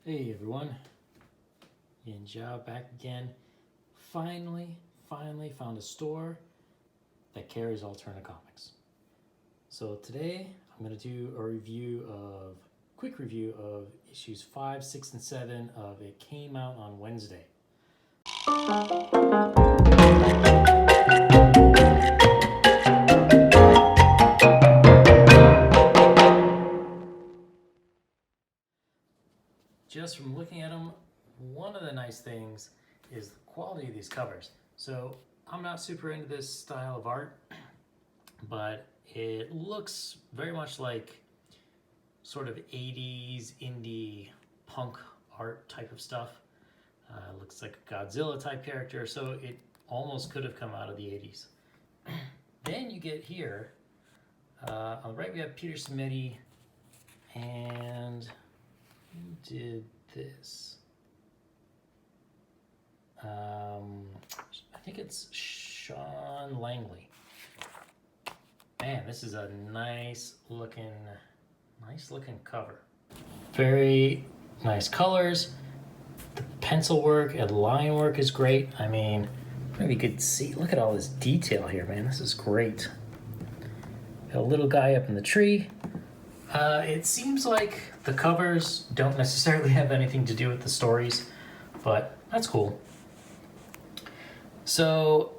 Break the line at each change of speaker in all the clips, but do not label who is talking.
Hey everyone, Yin Zhao back again. Finally found a store that carries Alterna Comics. So today I'm going to do a quick review of issues 5, 6, and 7 of It Came Out on Wednesday. Just from looking at them, one of the nice things is the quality of these covers. So I'm not super into this style of art, but it looks very much like sort of 80s indie punk art type of stuff. Looks like a Godzilla type character, so it almost could have come out of the 80s. Then you get here, on the right we have Peter Simeti, and who did this? I think it's Sean Langley. Man, this is a nice looking cover. Very nice colors. The pencil work and line work is great. I mean, maybe you could see, look at all this detail here, man. This is great. Got a little guy up in the tree. It seems like the covers don't necessarily have anything to do with the stories, but that's cool. So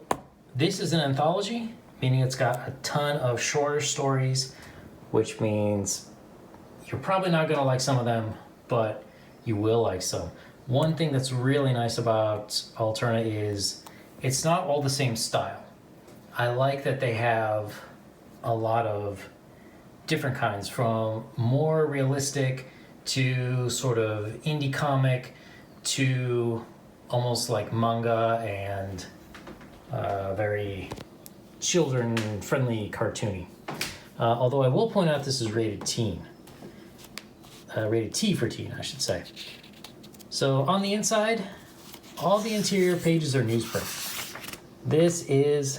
this is an anthology, meaning it's got a ton of shorter stories, which means you're probably not going to like some of them, but you will like some. One thing that's really nice about Alterna is it's not all the same style. I like that they have a lot of different kinds, from more realistic to sort of indie comic to almost like manga and very children-friendly cartoony. Although I will point out this is rated teen. Rated T for teen, I should say. So on the inside, all the interior pages are newsprint. This is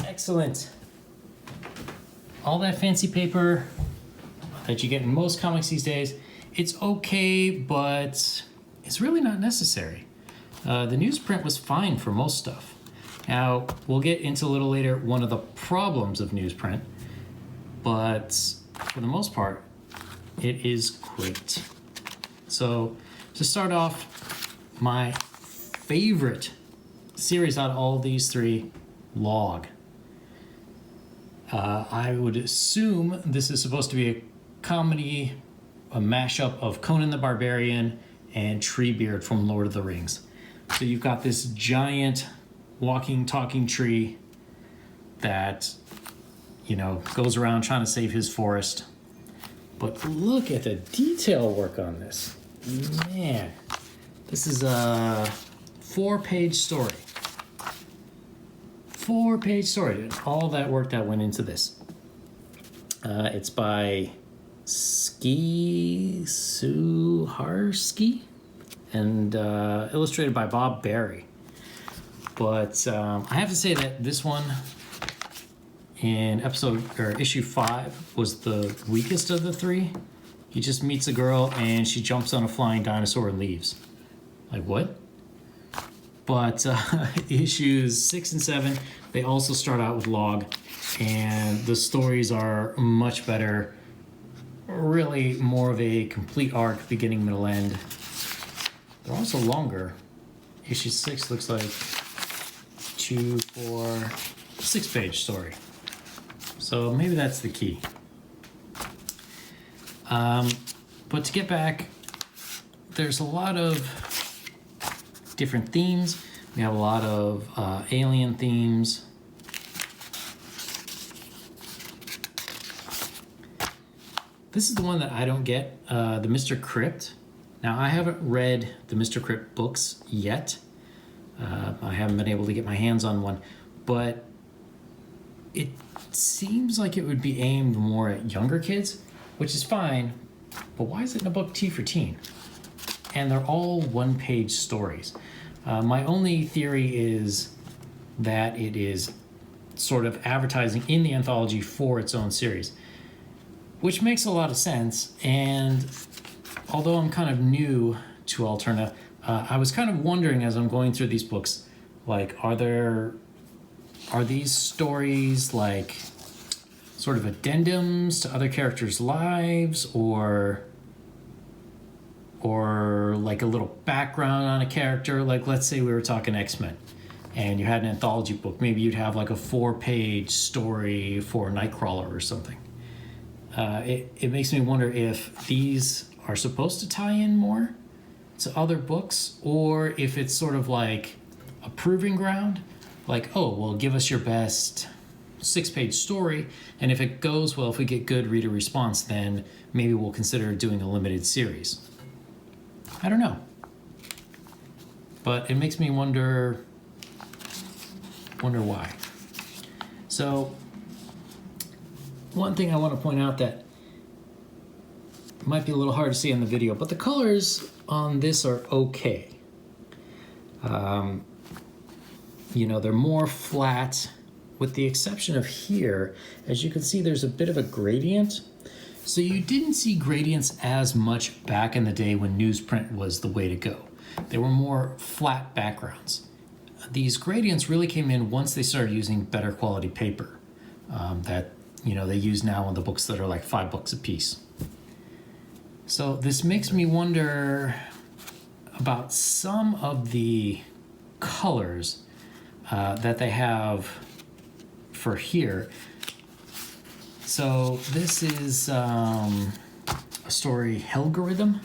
excellent. All that fancy paper that you get in most comics these days, it's okay, but it's really not necessary. The newsprint was fine for most stuff. Now, we'll get into a little later one of the problems of newsprint, but for the most part, it is great. So, to start off, my favorite series out of all these three, Log. I would assume this is supposed to be a comedy, a mashup of Conan the Barbarian and Treebeard from Lord of the Rings. So you've got this giant walking, talking tree that, you know, goes around trying to save his forest. But look at the detail work on this. Man, this is a 4-page story. 4-page story. All that work that went into this. It's by Ski Suharski and illustrated by Bob Barry. But I have to say that this one in issue 5 was the weakest of the three. He just meets a girl and she jumps on a flying dinosaur and leaves. Like, what? But issues 6 and 7, they also start out with Log, and the stories are much better. Really more of a complete arc, beginning, middle, end. They're also longer. Issue 6 looks like 2, 4, 6-page story. So maybe that's the key. But to get back, there's a lot of different themes. We have a lot of alien themes. This is the one that I don't get, the Mr. Crypt. Now, I haven't read the Mr. Crypt books yet. I haven't been able to get my hands on one, but it seems like it would be aimed more at younger kids, which is fine, but why is it in a book T for teen? And they're all 1-page stories. My only theory is that it is sort of advertising in the anthology for its own series, which makes a lot of sense. And although I'm kind of new to Alterna, I was kind of wondering as I'm going through these books, like, are these stories like sort of addendums to other characters' lives, or like a little background on a character? Like, let's say we were talking X-Men and you had an anthology book. Maybe you'd have like a 4-page story for Nightcrawler or something. It makes me wonder if these are supposed to tie in more to other books, or if it's sort of like a proving ground. Like, oh, well, give us your best 6-page story, and if it goes well, if we get good reader response, then maybe we'll consider doing a limited series. I don't know. But it makes me wonder why. So, one thing I want to point out that might be a little hard to see in the video, but the colors on this are okay. You know, they're more flat, with the exception of here. As you can see, there's a bit of a gradient. So you didn't see gradients as much back in the day when newsprint was the way to go. They were more flat backgrounds. These gradients really came in once they started using better quality paper that, you know, they use now on the books that are like $5 a piece. So this makes me wonder about some of the colors that they have for here. So this is a story, Helgorithm.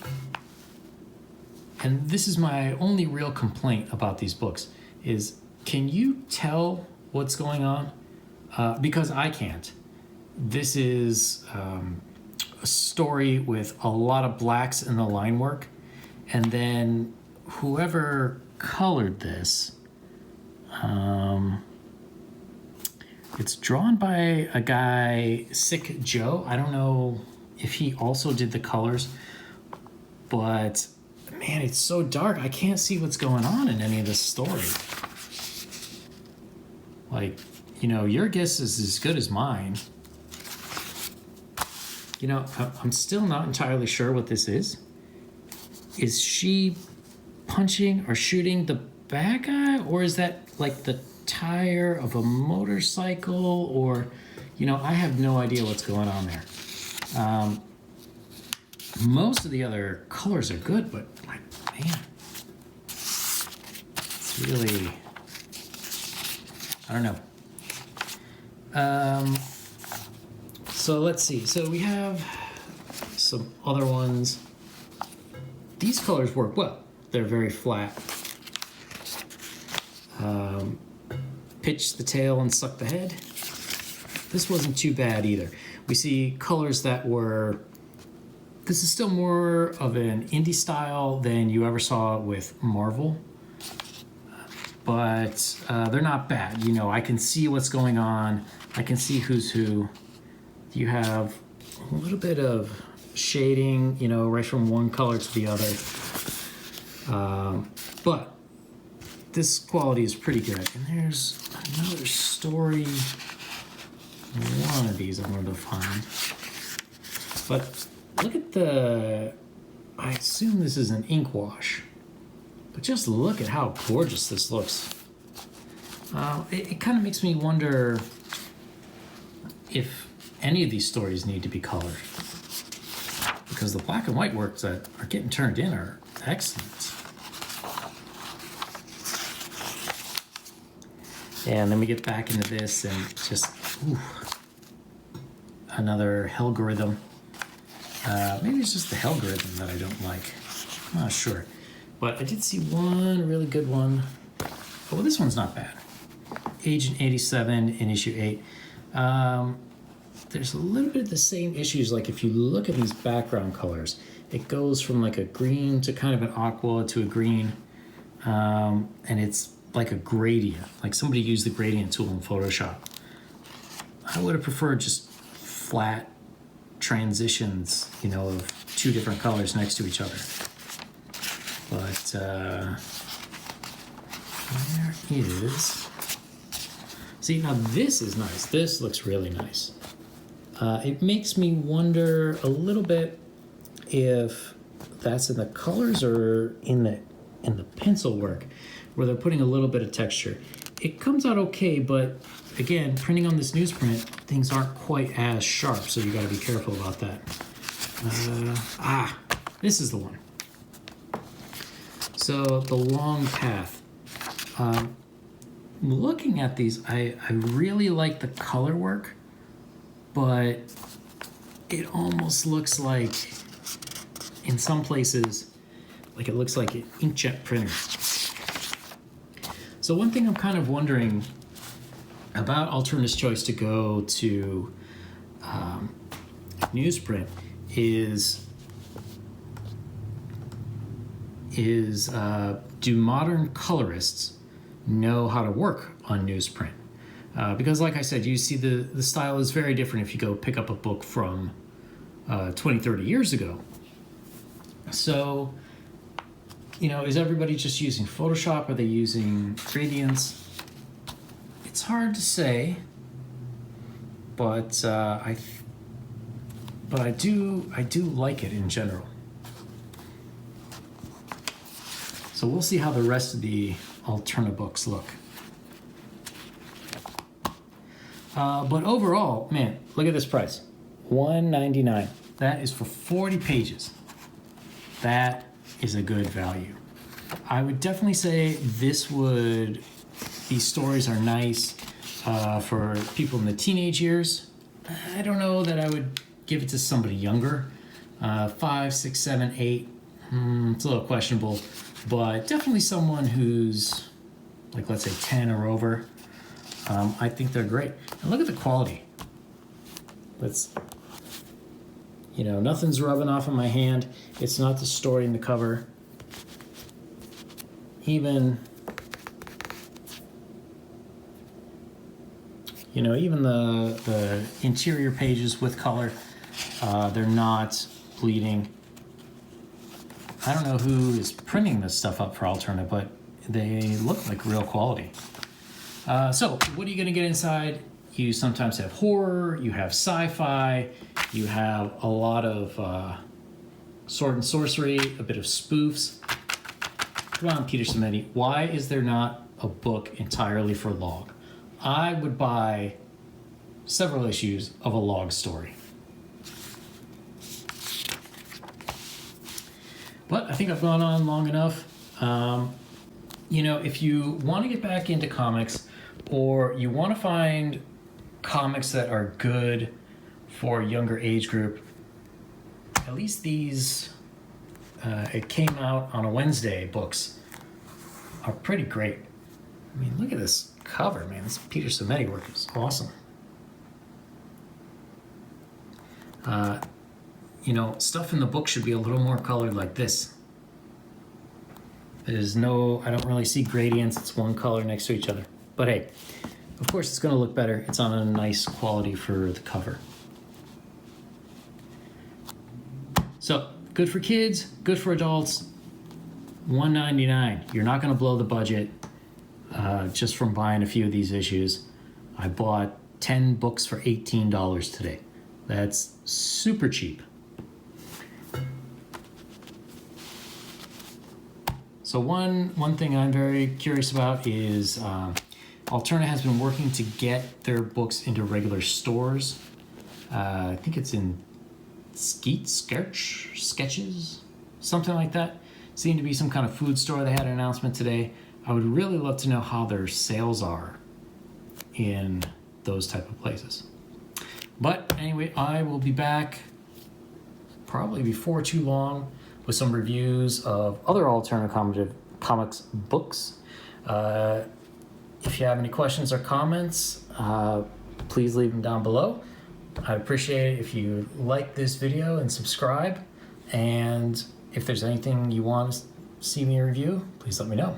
And this is my only real complaint about these books, is can you tell what's going on? Because I can't. This is a story with a lot of blacks in the line work, and then whoever colored this, it's drawn by a guy, Sick Joe. I don't know if he also did the colors, but man, it's so dark. I can't see what's going on in any of this story. Like, you know, your guess is as good as mine. You know, I'm still not entirely sure what this is. Is she punching or shooting the bad guy? Or is that like the tire of a motorcycle? Or, you know, I have no idea what's going on there. Most of the other colors are good, but like, man, it's really, I don't know. So let's see. So we have some other ones. These colors work well. They're very flat. Pitch the tail and suck the head. This wasn't too bad either. We see colors that were, this is still more of an indie style than you ever saw with Marvel. But they're not bad. You know, I can see what's going on. I can see who's who. You have a little bit of shading, you know, right from one color to the other. But this quality is pretty good. And there's another story. One of these I wanted to find. But look at the, I assume this is an ink wash. But just look at how gorgeous this looks. It kind of makes me wonder if any of these stories need to be colored, because the black and white works that are getting turned in are excellent. And then we get back into this and just, another Helgorithm. Maybe it's just the Helgorithm that I don't like. I'm not sure. But I did see one really good one. Oh, well, this one's not bad. Agent 87 in issue 8. There's a little bit of the same issues. Like if you look at these background colors, it goes from like a green to kind of an aqua to a green. And it's like a gradient. Like somebody used the gradient tool in Photoshop. I would have preferred just flat transitions, you know, of two different colors next to each other. But there is, see, now this is nice. This looks really nice. It makes me wonder a little bit if that's in the colors or in the pencil work, where they're putting a little bit of texture. It comes out okay, but again, printing on this newsprint, things aren't quite as sharp, so you got to be careful about that. This is the one. So the long path. Looking at these, I really like the color work, but it almost looks like, in some places, like it looks like an inkjet printer. So one thing I'm kind of wondering about Alterna's choice to go to newsprint is do modern colorists know how to work on newsprint? Because like I said, you see the style is very different if you go pick up a book from 20, 30 years ago. So, is everybody just using Photoshop? Are they using gradients? It's hard to say, but I do like it in general. So we'll see how the rest of the Alterna books look. But overall, man, look at this price, $1.99. That is for 40 pages. That is a good value. I would definitely say these stories are nice for people in the teenage years. I don't know that I would give it to somebody younger. 5, 6, 7, 8, it's a little questionable, but definitely someone who's, like, let's say 10 or over. I think they're great. And look at the quality. Nothing's rubbing off on my hand. It's not distorting the cover. Even the interior pages with color, they're not bleeding. I don't know who is printing this stuff up for Alterna, but they look like real quality. So what are you going to get inside? You sometimes have horror, you have sci-fi, you have a lot of sword and sorcery, a bit of spoofs. Come on, Peter Cimenti, why is there not a book entirely for log? I would buy several issues of a log story. But I think I've gone on long enough. If you want to get back into comics, or you want to find comics that are good for a younger age group, at least these, it came out on a Wednesday, books are pretty great. I mean, look at this cover, man. This Peter Cimenti work is awesome. Stuff in the book should be a little more colored like this. I don't really see gradients. It's one color next to each other. But hey, of course it's going to look better. It's on a nice quality for the cover. So, good for kids, good for adults. $1.99. You're not going to blow the budget just from buying a few of these issues. I bought 10 books for $18 today. That's super cheap. So one thing I'm very curious about is Alterna has been working to get their books into regular stores. I think it's in Sketches, something like that. Seemed to be some kind of food store. They had an announcement today. I would really love to know how their sales are in those type of places. But anyway, I will be back probably before too long with some reviews of other Alterna Comics books. If you have any questions or comments, please leave them down below. I'd appreciate it if you like this video and subscribe. And if there's anything you want to see me review, please let me know.